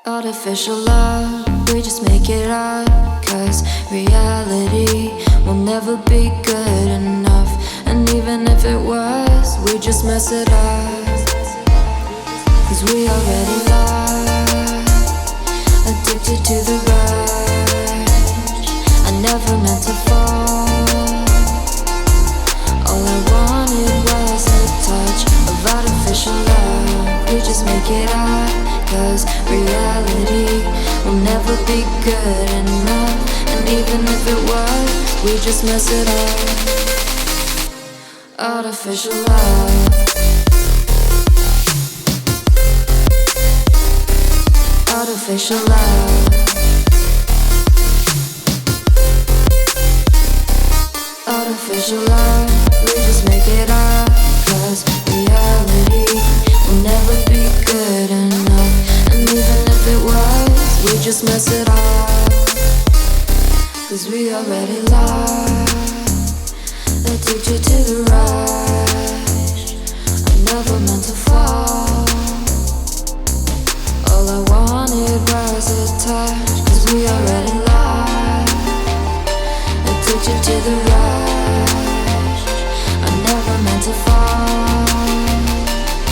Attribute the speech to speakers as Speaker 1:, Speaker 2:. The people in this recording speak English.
Speaker 1: Artificial love, we just make it up. Cause reality will never be good enough. And even if it was, we just mess it up. Cause we already lost, addicted to the rush. I never meant to fall. All I wanted was a touch of artificial love. We just make it up. Cause reality will never be good enough. And even if it was, we just mess it up. Artificial love. Artificial love. Artificial love. We just make it up. Cause reality will never be good enough. And even if it was, we just mess it up. Cause we already lost, addicted to the rush. I never meant to fall. All I wanted was a touch. Cause we already lost, addicted to the rush.